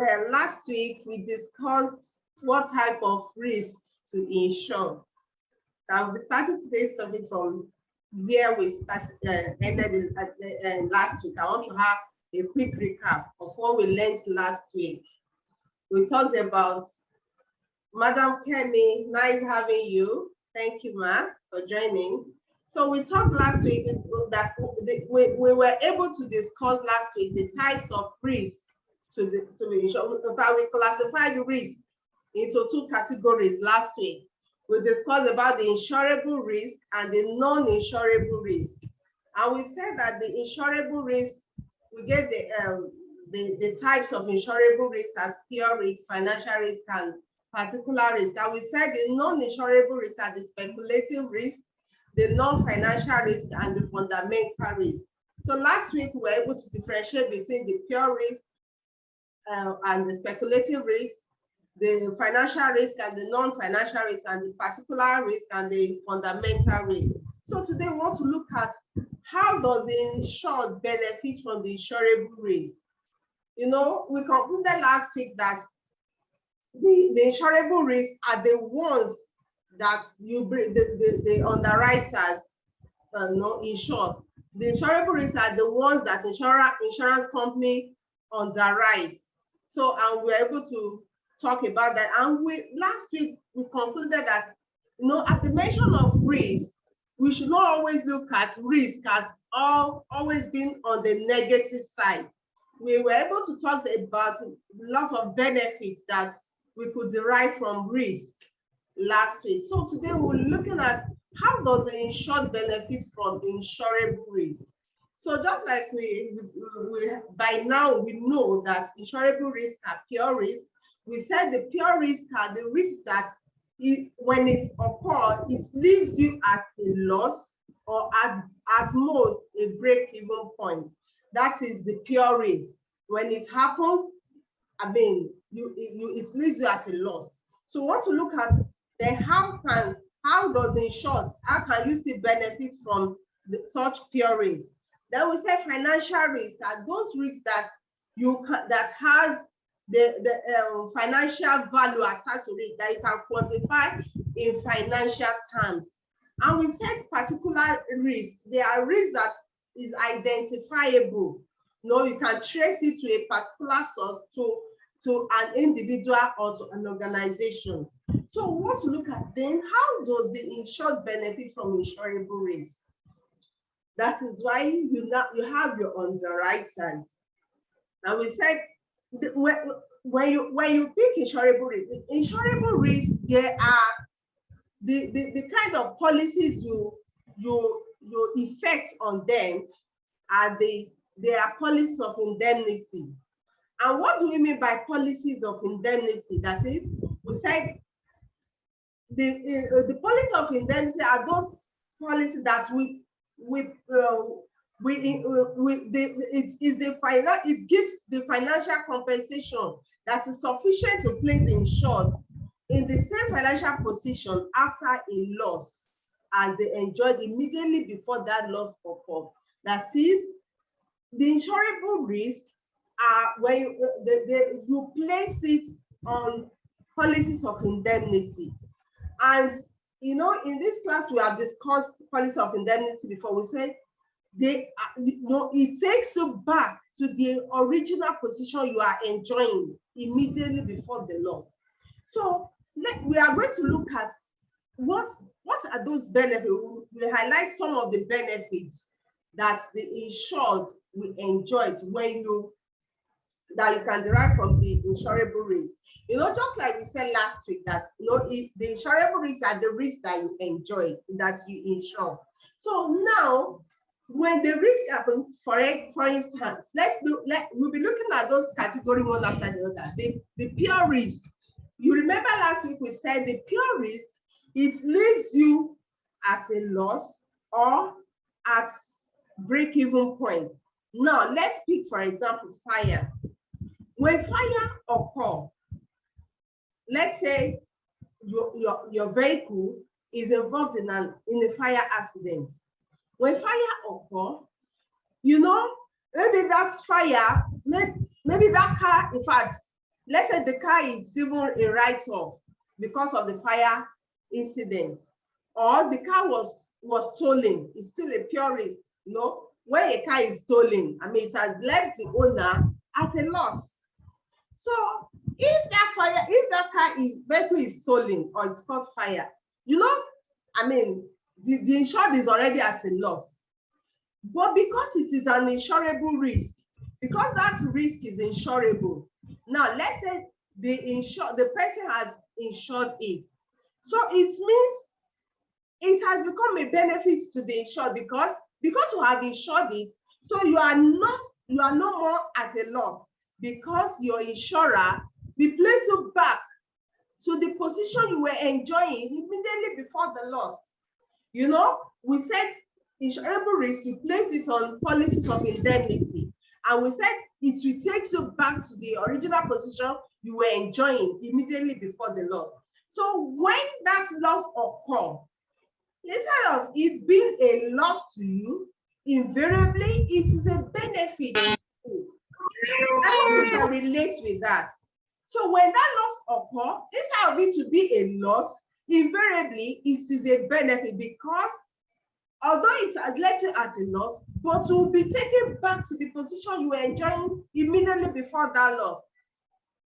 Well, last week we discussed what type of risk to insure. I'll be starting today's topic from where we ended last week. I want to have a quick recap of what we learned last week. We talked about Madam Kemi, nice having you. Thank you, Ma, for joining. So we talked last week that we were able to discuss last week the types of risk to be insured. In fact, we classified the risk into two categories last week. We discussed about the insurable risk and the non-insurable risk. And we said that the insurable risk, we gave the types of insurable risk as pure risk, financial risk, and particular risk. And we said the non-insurable risk are the speculative risk, the non-financial risk, and the fundamental risk. So last week, we were able to differentiate between the pure risk and the speculative risk, the financial risk and the non-financial risk, and the particular risk and the fundamental risk. So today we want to look at how does the insured benefit from the insurable risk. You know, we concluded last week that the insurable risks are the ones that you bring, the underwriters insure. The insurable risks are the ones that insurance company underwrites. So, and we're able to talk about that. And last week we concluded that, you know, at the mention of risk, we should not always look at risk as always being on the negative side. We were able to talk about a lot of benefits that we could derive from risk last week. So today we're looking at how does the insured benefit from insurable risk. So just like we by now we know that insurable risks are pure risk. We said the pure risks are the risks that when it occurs, it leaves you at a loss or at most a break-even point. That is the pure risk. When it happens, I mean, it leaves you at a loss. So we want to look at then how does insured, how can you still benefit from such pure risk? Then we say financial risk are those risks that that has the financial value attached to it that you can quantify in financial terms. And we said particular risk, they are risks that is identifiable. You can trace it to a particular source, to an individual or to an organization. So we want to look at then how does the insured benefit from insurable risk? That is why you have your underwriters. And we said when you pick insurable risk, there are the kind of policies you effect on them are they are policies of indemnity. And what do we mean by policies of indemnity? That is, we said the policies of indemnity are those policies that it gives the financial compensation that is sufficient to place the insured in the same financial position after a loss as they enjoyed immediately before that loss occurred. That is, the insurable risk when you place it on policies of indemnity. And you know, in this class we have discussed policies of indemnity before. We said it takes you back to the original position you are enjoying immediately before the loss. So we are going to look at what are those benefits. We highlight some of the benefits that the insured will enjoy that you can derive from the insurable risk. You know, just like we said last week that the insurable risks are the risks that you enjoy, that you insure. So now, when the risk happens, for instance, we'll be looking at those categories one after the other. The pure risk. You remember last week we said the pure risk, it leaves you at a loss or at break-even point. Now, let's pick, for example, fire. When fire occurs, let's say your vehicle is involved in a fire accident. When fire occurs, you know, maybe that fire, maybe that car, in fact, let's say the car is even a write-off because of the fire incident, or the car was stolen, it's still a pure risk. You know, when a car is stolen, I mean, it has left the owner at a loss. So if that vehicle is stolen or it's caught fire, you know, I mean, the insured is already at a loss. But because it is an insurable risk, because that risk is insurable, now let's say the person has insured it. So it means it has become a benefit to the insured because you have insured it, so you are no more at a loss, because your insurer will place you back to the position you were enjoying immediately before the loss. You know, we said insurable risk, you place it on policies of indemnity, and we said it will take you back to the original position you were enjoying immediately before the loss. So when that loss occurs, instead of it being a loss to you, invariably it is a benefit to you. I hope you can relate with that. So when that loss occurs, instead of it to be a loss, invariably it is a benefit, because although it has left you at a loss, but you will be taken back to the position you were enjoying immediately before that loss.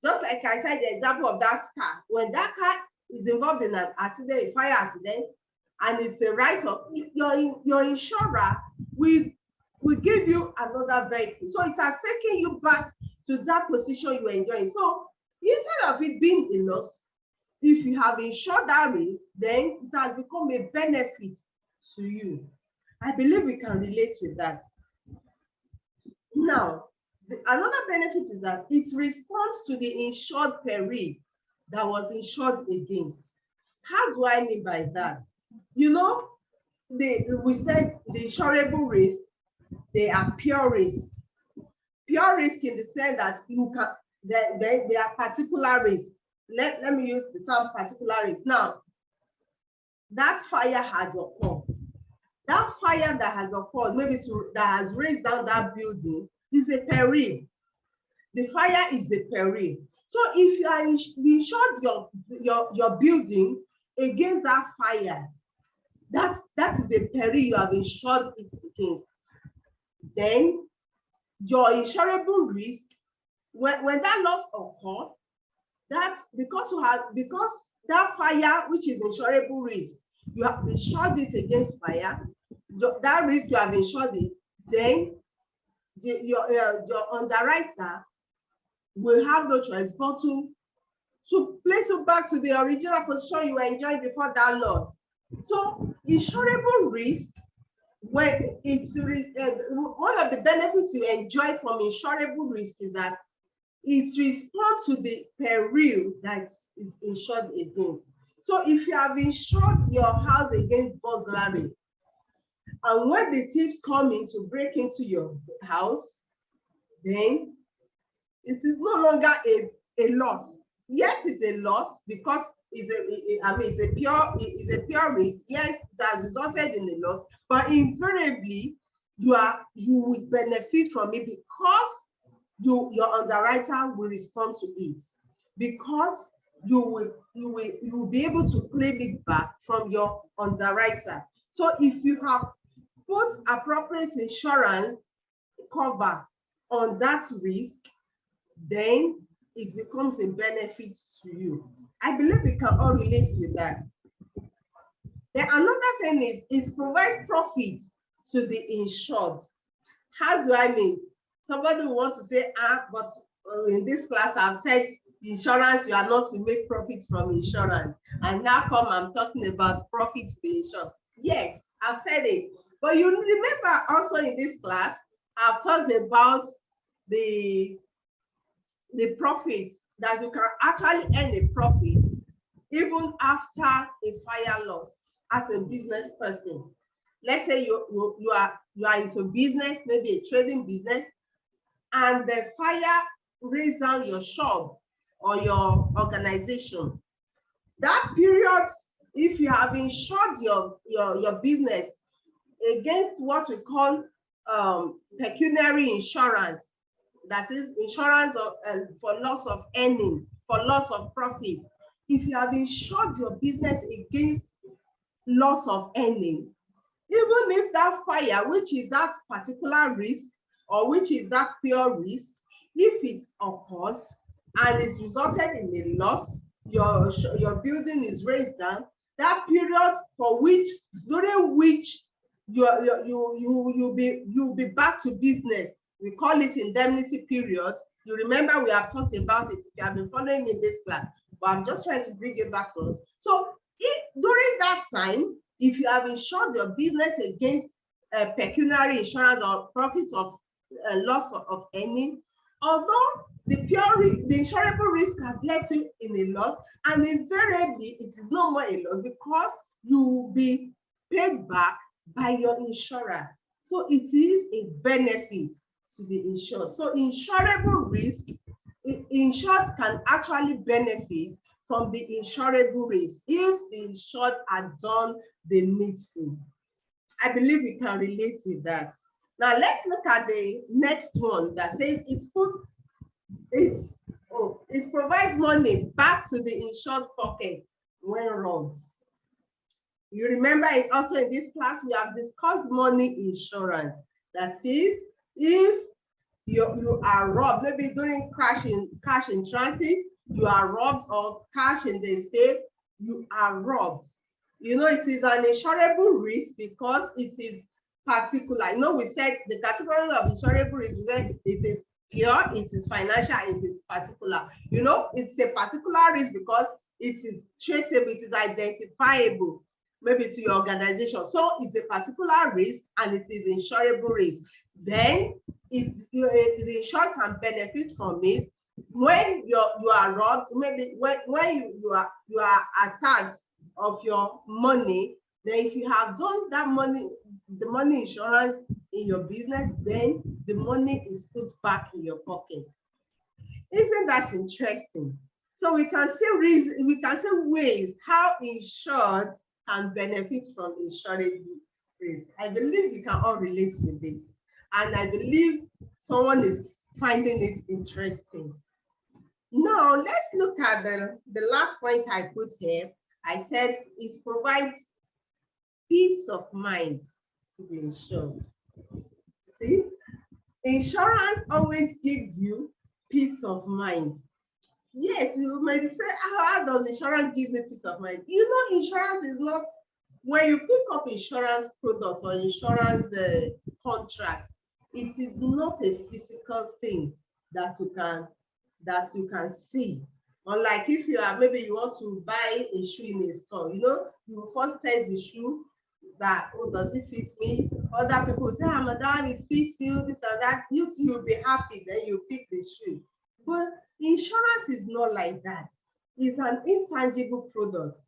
Just like I said, the example of that car. When that car is involved in an accident, a fire accident, and it's a write-off, your insurer will give you another vehicle. So it has taken you back to that position you were enjoying. So instead of it being a loss, if you have insured that risk, then it has become a benefit to you. I believe we can relate with that. Now, another benefit is that it responds to the insured peril that was insured against. How do I mean by that? You know, we said the insurable risk, they are pure risk. Pure risk in the sense that you can, they are particular risk. Let me use the term particular risk. Now, that fire has occurred. That fire that has occurred, maybe that has raised down that building, is a peril. The fire is a peril. So if you insured your building against that fire, that is a peril you have insured it against. Then your insurable risk, when that loss occurs, that's because that fire, which is insurable risk, you have insured it against fire, that risk you have insured it, then your underwriter will have no choice but to place you back to the original position you were enjoying before that loss. So insurable risk, when it's one of the benefits you enjoy from insurable risk is that it responds to the peril that is insured against. So if you have insured your house against burglary, and when the thieves come in to break into your house, then it is no longer a loss. Yes, it's a loss because it's a pure risk. Yes, it has resulted in a loss, but invariably you will benefit from it because your underwriter will respond to it, because you will be able to claim it back from your underwriter. So if you have put appropriate insurance cover on that risk, then it becomes a benefit to you. I believe we can all relate with that. Then another thing is it provides profit to the insured. How do I mean? Somebody will want to say, but in this class I've said insurance, you are not to make profits from insurance. And now I'm talking about profits to the insured. Yes, I've said it. But you remember also in this class, I've talked about the profit, that you can actually earn a profit even after a fire loss as a business person. Let's say you are into business, maybe a trading business, and the fire raised down your shop or your organization. That period, if you have insured your business against what we call pecuniary insurance, that is insurance for loss of earning, for loss of profit. If you have insured your business against loss of earning, even if that fire, which is that particular risk, or which is that pure risk, if it occurs and it's resulted in a loss, your building is raised down, that period for which, during which you'll be back to business, we call it indemnity period. You remember we have talked about it if you have been following me in this class, but I'm just trying to bring it back to us. So during that time, if you have insured your business against pecuniary insurance or profits of loss of earning, although the insurable risk has left you in a loss, and invariably it is no more a loss because you will be paid back by your insurer. So it is a benefit to the insured. So insurable risk, insured can actually benefit from the insurable risk if the insured had done the needful. I believe we can relate with that. Now let's look at the next one that says it provides money back to the insured pocket when wronged. You remember it also in this class, we have discussed money insurance. That is, if you are robbed, maybe during cash in transit, you are robbed, or cash in the safe, you are robbed. You know, it is an insurable risk because it is particular. You know, we said the category of insurable risk, we said it is pure, it is financial, it is particular. You know, it's a particular risk because it is traceable, it is identifiable, maybe to your organization. So it's a particular risk and it is insurable risk. Then the insured can benefit from it when you are robbed, maybe when you are attacked of your money. Then if you have done that the money insurance in your business, then the money is put back in your pocket. Isn't that interesting? So we can see ways how insured can benefit from insurable risk. I believe you can all relate with this, and I believe someone is finding it interesting. Now let's look at the last point I put here. I said it provides peace of mind to the insured. See, insurance always gives you peace of mind. Yes, you may say, how does insurance give you peace of mind? You know, insurance is not, when you pick up insurance product or insurance contract, it is not a physical thing that you can see. Unlike if you are, maybe you want to buy a shoe in a store, you know, you first test the shoe, that, oh, does it fit me? Other people say, ah, madam, it fits you, this and that. You'll be happy, then you pick the shoe. But insurance is not like that. It's an intangible product.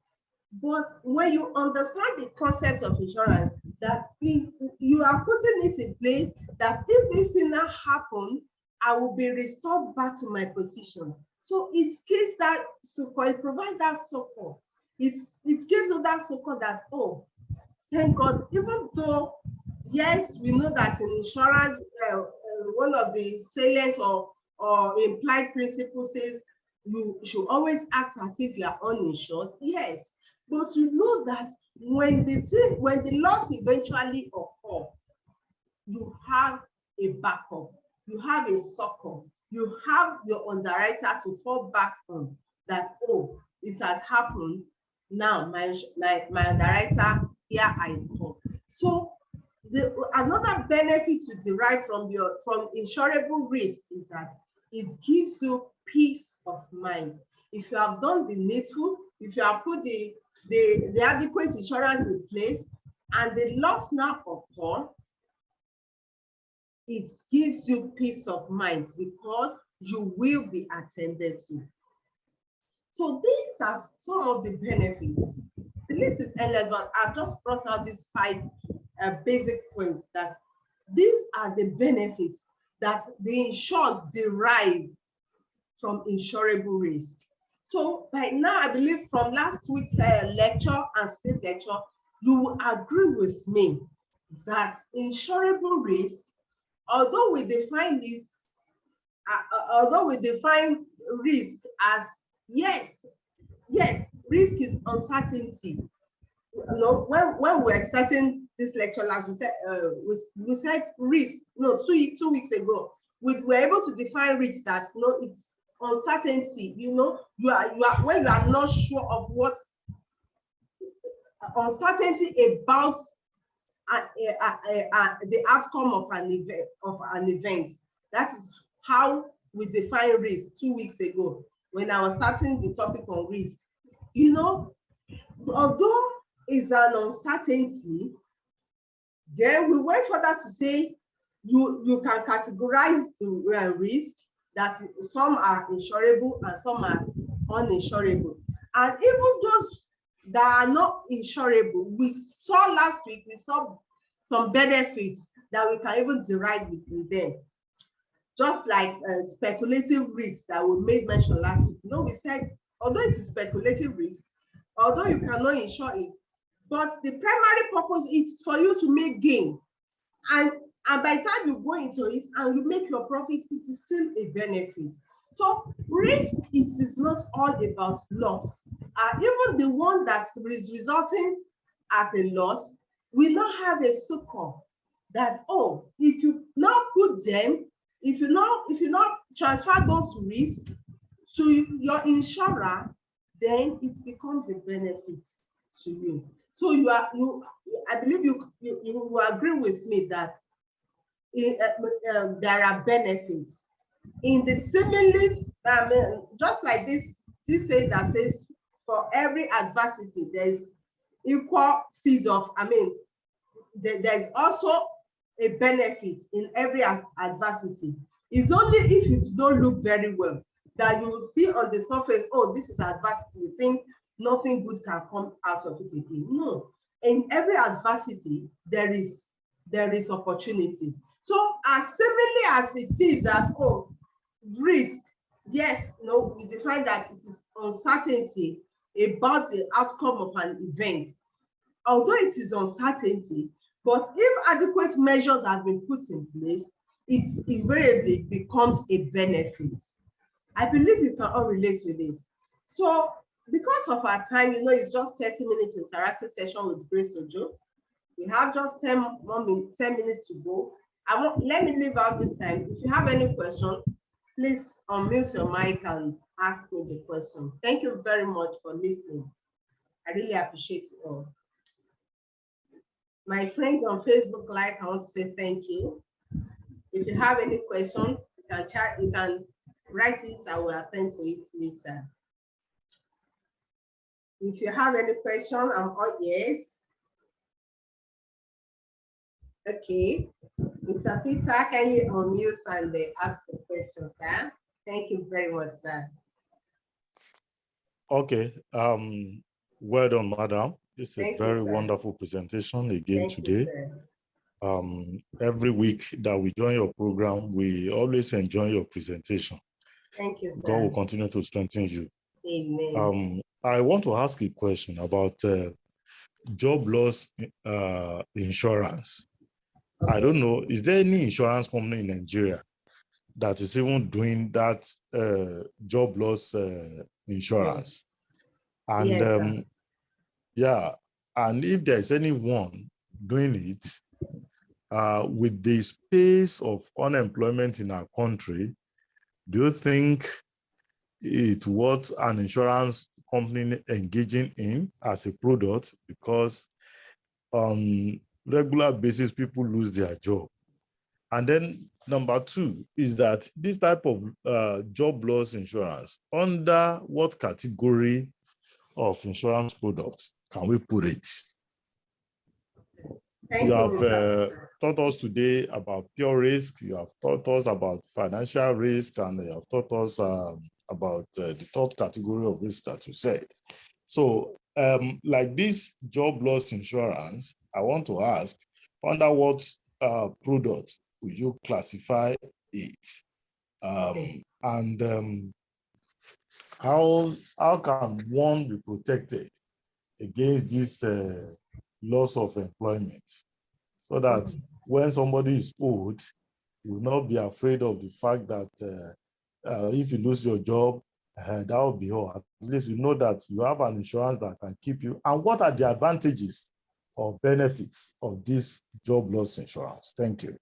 But when you understand the concept of insurance, that you are putting it in place, that if this thing now happens, I will be restored back to my position. So it gives that support, it provides that support. It gives you that support that, oh, thank God, even though, yes, we know that in insurance, one of the salient or implied principles says you should always act as if you are uninsured. Yes, but you know that when the loss eventually occurs, you have a backup, you have a succor, you have your underwriter to fall back on, that, oh, it has happened, now my underwriter, here I come. So another benefit to derive from insurable risk is that it gives you peace of mind. If you have done the needful, if you have put the adequate insurance in place, and the loss now occur, it gives you peace of mind because you will be attended to. So these are some of the benefits. The list is endless, but I've just brought out these 5 basic points, that these are the benefits that the insured derive from insurable risk. So by now, I believe from last week's lecture and today's lecture, you will agree with me that insurable risk, although we define it although we define risk as, yes, risk is uncertainty. You know, when we were starting this lecture last, we said risk. No, two weeks ago, we were able to define risk that, you know, it's uncertainty. You know, you are when you are not sure of what, uncertainty about the outcome of an event. That is how we define risk 2 weeks ago when I was starting the topic on risk. You know, although it's an uncertainty, then we went further to say you can categorize the risk, that some are insurable and some are uninsurable. And even those that are not insurable, we saw last week, we saw some benefits that we can even derive with them. Just like speculative risk that we made mention last week. You know, we said, although it is speculative risk, although you cannot insure it, but the primary purpose is for you to make gain. And by the time you go into it and you make your profit, it is still a benefit. So risk, it is not all about loss. Even the one that is resulting at a loss will not have a succor that, oh, if you now put them, if you not transfer those risks to your insurer, then it becomes a benefit to you. So I believe you agree with me that there are benefits in the simile. Just like this saying that says, for every adversity there is equal seeds of, there's also a benefit in every adversity. It's only if you don't look very well that you will see on the surface, oh, this is adversity. You think nothing good can come out of it again. No, in every adversity, there is opportunity. So as similarly as it is that, oh, risk, yes, no, we define that it is uncertainty about the outcome of an event. Although it is uncertainty, but if adequate measures have been put in place, it invariably becomes a benefit. I believe you can all relate with this. So because of our time, you know, it's just 30 minutes interactive session with Grace Ojo. We have just 10 minutes to go. Let me leave out this time. If you have any question, please unmute your mic and ask me the question. Thank you very much for listening. I really appreciate it all. My friends on Facebook Live, I want to say thank you. If you have any question, you can chat, you can write it, I will attend to it later. If you have any question, I'm all yes. Okay. Mr. Peter, can you unmute and ask the question, sir? Thank you very much, sir. Okay. Well done, madam. It's a very wonderful presentation again today. Every week that we join your program, we always enjoy your presentation. Thank you, sir. God will continue to strengthen you. Amen. I want to ask a question about job loss insurance. Okay. I don't know, is there any insurance company in Nigeria that is even doing that job loss insurance? And yes, yeah, and if there's anyone doing it, with the space of unemployment in our country, do you think it's worth an insurance company engaging in as a product? Because on regular basis, people lose their job. And then number two is that this type of job loss insurance, under what category of insurance products can we put it? You have taught us today about pure risk, you have taught us about financial risk, and you have taught us about the third category of risk that you said. So like this job loss insurance, I want to ask, under what product would you classify it? And how can one be protected against this loss of employment, so that when somebody is old, you will not be afraid of the fact that if you lose your job, that will be all. At least you know that you have an insurance that can keep you. And what are the advantages or benefits of this job loss insurance? Thank you.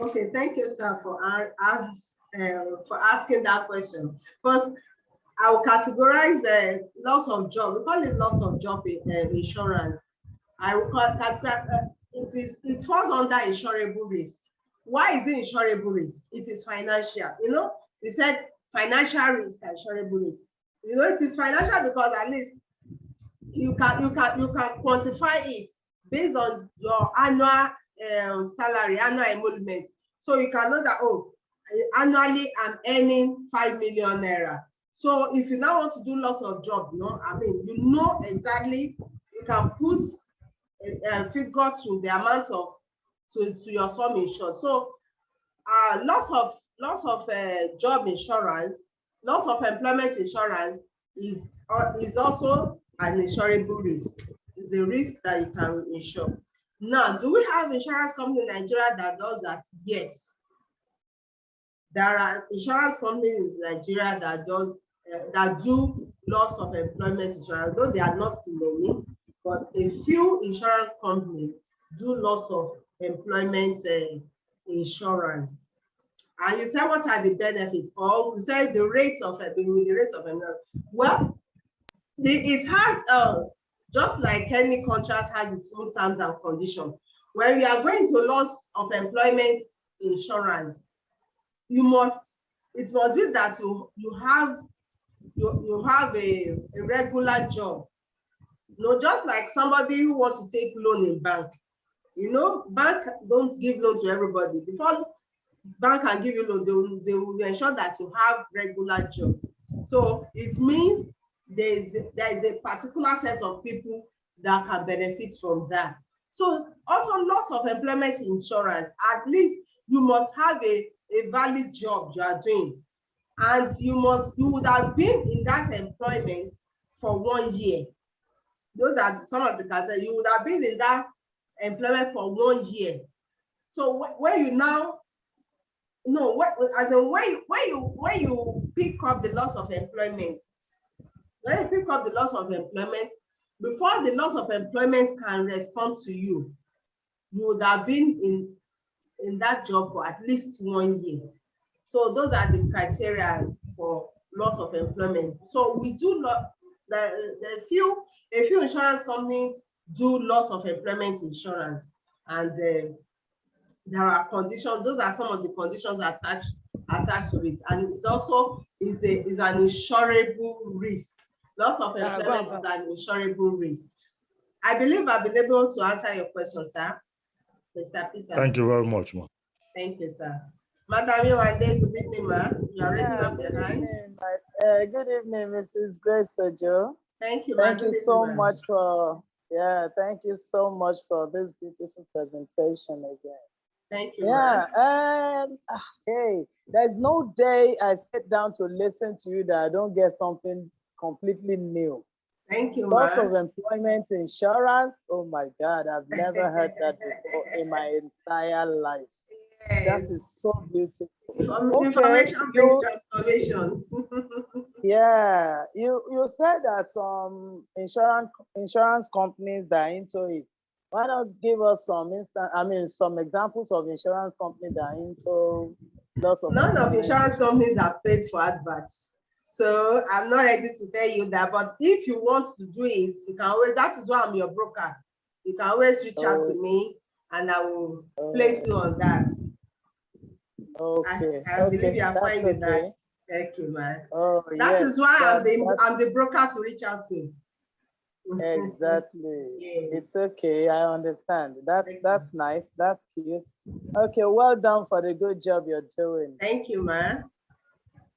Okay, thank you, sir, for asking that question. First, I will categorize loss of job. We call it loss of job insurance. I will categorize it falls under insurable risk. Why is it insurable risk? It is financial. You know, we said financial risk and insurable risk. You know, it is financial because at least you can quantify it based on your annual salary, annual emolument. So you can know that, oh, annually I'm earning 5 million naira. So if you now want to do loss of job, you know, I mean, you know exactly, you can put a figure to the amount of to your sum insured. So loss of job insurance, loss of employment insurance is also an insurable risk. It's a risk that you can insure. Now, do we have insurance company in Nigeria that does that? Yes. There are insurance companies in Nigeria that do loss of employment insurance, though they are not many, but a few insurance companies do loss of employment insurance. And you say, what are the benefits? Or you say the rates of employment. Well, it has just like any contract has its own terms and conditions. When you are going to loss of employment insurance, it must be that you have a regular job. You know, just like somebody who wants to take loan in bank. You know, bank don't give loan to everybody. Before bank can give you loan, they will ensure that you have regular job. So it means there is a particular set of people that can benefit from that. So also loss of employment insurance, at least you must have a valid job you are doing, and you would have been in that employment for 1 year. Those are some of the cases. You would have been in that employment for 1 year. So when you now, no, as in when you pick up the loss of employment, before the loss of employment can respond to you, you would have been in that job for at least 1 year. So those are the criteria for loss of employment. So we do a few insurance companies do loss of employment insurance, and there are conditions. Those are some of the conditions attached to it, and it's also is an insurable risk. Loss of employment is an insurable risk. I believe I've been able to answer your question, sir. Mr. Peter. Thank you very much, ma'am. Thank you, sir. Madam Yewande, good evening, ma'am. You are raising up your hand. Good evening, Mrs. Grace Ojo. Thank you, thank you so much for thank you so much for this beautiful presentation again. Thank you. Hey, there's no day I sit down to listen to you that I don't get something completely new. Thank you. Loss of employment insurance. Oh my God, I've never heard that before in my entire life. Yes. That is so beautiful. Information brings transformation. Yeah, you said that some insurance companies that are into it. Why not give us some some examples of insurance companies that are into loss of None of insurance companies are paid for adverts. So I'm not ready to tell you that, but if you want to do it, you can always, that is why I'm your broker. You can always reach out to me and I will place you on that. Okay. I believe you are fine with that. Thank you, man. That is why I'm the broker to reach out to. Exactly. Yes. It's okay. I understand. That's nice. That's cute. Okay. Well done for the good job you're doing. Thank you, man.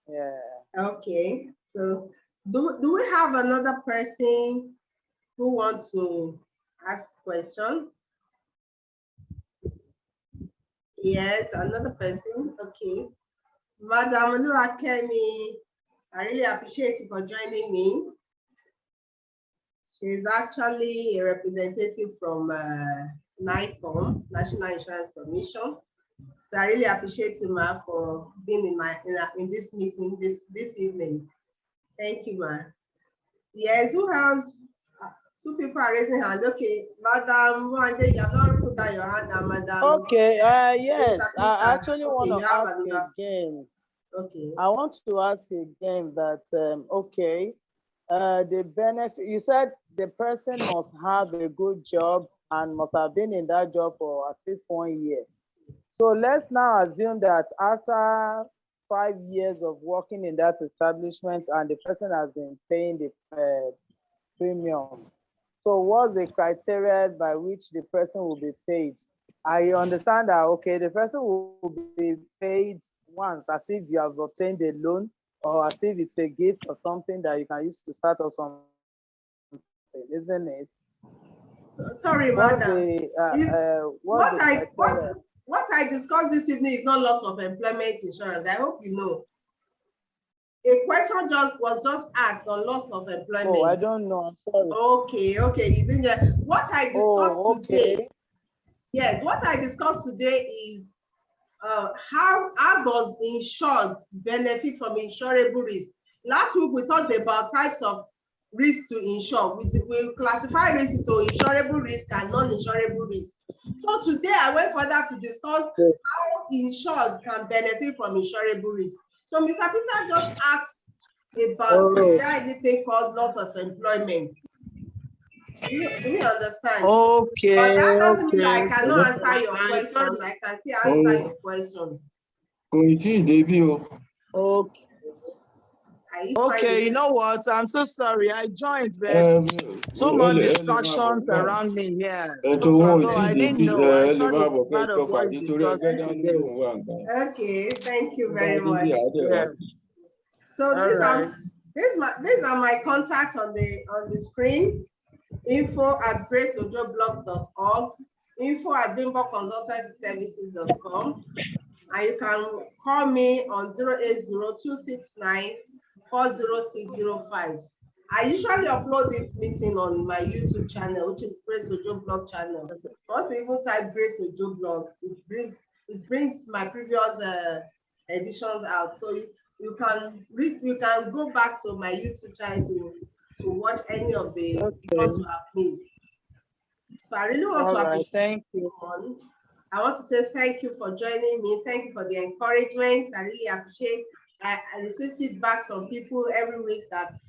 Yeah. Okay. So do we have another person who wants to ask a question? Yes, another person. Okay. Madam Oluwakemi, I really appreciate you for joining me. She's actually a representative from NICOM, National Insurance Commission. So I really appreciate you, Ma, for being in this meeting this evening. Thank you, Ma. Yes, who else? Two people are raising hand. Okay, Madam Wande, you have not put down your hand, Madam. Okay, yes, I actually want to ask again. Okay. I want to ask again that, okay, the benefit, you said the person must have a good job and must have been in that job for at least 1 year. So let's now assume that after 5 years of working in that establishment and the person has been paying the premium. So what's the criteria by which the person will be paid? I understand that, okay, the person will be paid once as if you have obtained a loan or as if it's a gift or something that you can use to start up something, isn't it? Sorry, Madam. What I discussed this evening is not loss of employment insurance. I hope you know. A question was just asked on loss of employment. Oh, I don't know. I'm sorry. Okay. You didn't get what I discussed today. Yes, what I discussed today is how does insured benefit from insurable risk? Last week we talked about types of risk to insure. We classify risk into insurable risk and non-insurable risk. So today I went further to discuss how insured can benefit from insurable risk. So Mr. Peter just asked about is there anything called loss of employment? Do you understand? Okay. But that doesn't mean I cannot answer your question. I can still answer your question. Okay. Okay, you know what? I'm so sorry. I joined, but so much distractions around me here. So I didn't know. I thought it was part of what you discussed today. Okay, thank you very much. Yeah. So these are my contacts on the screen. info@graceojoblog.org, info@bimboconsultancyservices.com, and you can call me on 080-269-40605. I usually upload this meeting on my YouTube channel, which is Grace Ojo Blog channel. Once you even type Grace Ojo Blog, it brings my previous editions out. So you can go back to my YouTube channel to watch any of the videos you have missed. So I really want to appreciate thank you. I want to say thank you for joining me. Thank you for the encouragement. I really appreciate. I receive feedback from people every week that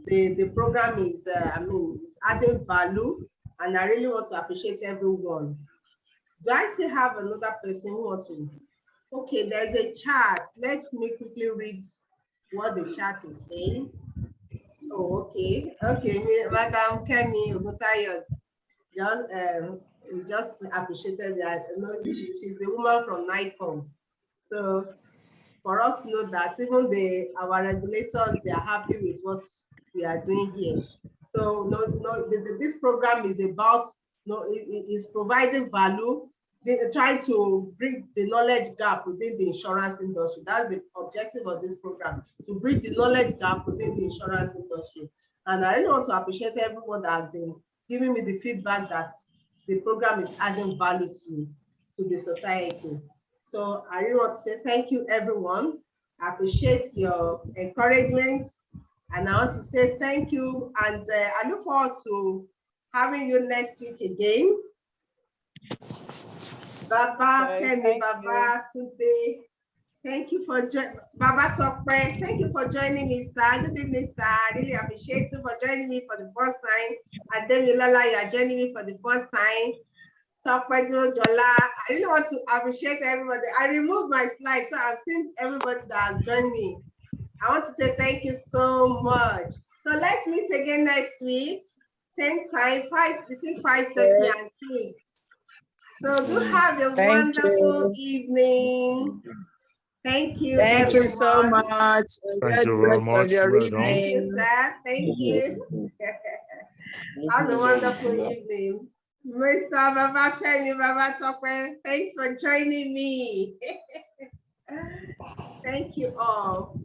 the program is it's adding value, and I really want to appreciate everyone. Do I still have another person who wants to? Okay, there's a chat. Let me quickly read what the chat is saying. Oh, okay, Madam Kemi Oguntayo just appreciated that. You know, she's the woman from NICOM. So for us to know that even our regulators, they are happy with what we are doing here. So this program is about is providing value, trying to bridge the knowledge gap within the insurance industry. That's the objective of this program, to bridge the knowledge gap within the insurance industry. And I really want to appreciate everyone that has been giving me the feedback that the program is adding value to the society. So I really want to say thank you, everyone. I appreciate your encouragement, and I want to say thank you, and I look forward to having you next week again. Baba, Kemi, Baba, Sunday. Thank you for joining, Baba Tokpe. Thank you for joining me, sir. Good evening, sir. I really appreciate you for joining me for the first time. And then Milala, you are joining me for the first time. Tokpe Jola. I really want to appreciate everybody. I removed my slides, so I've seen everybody that has joined me. I want to say thank you so much. So let's meet again next week, same time, between 5:30 and 6. So do have a wonderful evening. Thank you. Thank you so much. Thank you very much. Thank you, sir. Thank you. Have a wonderful evening. Mr. Baba Femi, Baba Tokwe, thanks for joining me. Thank you all.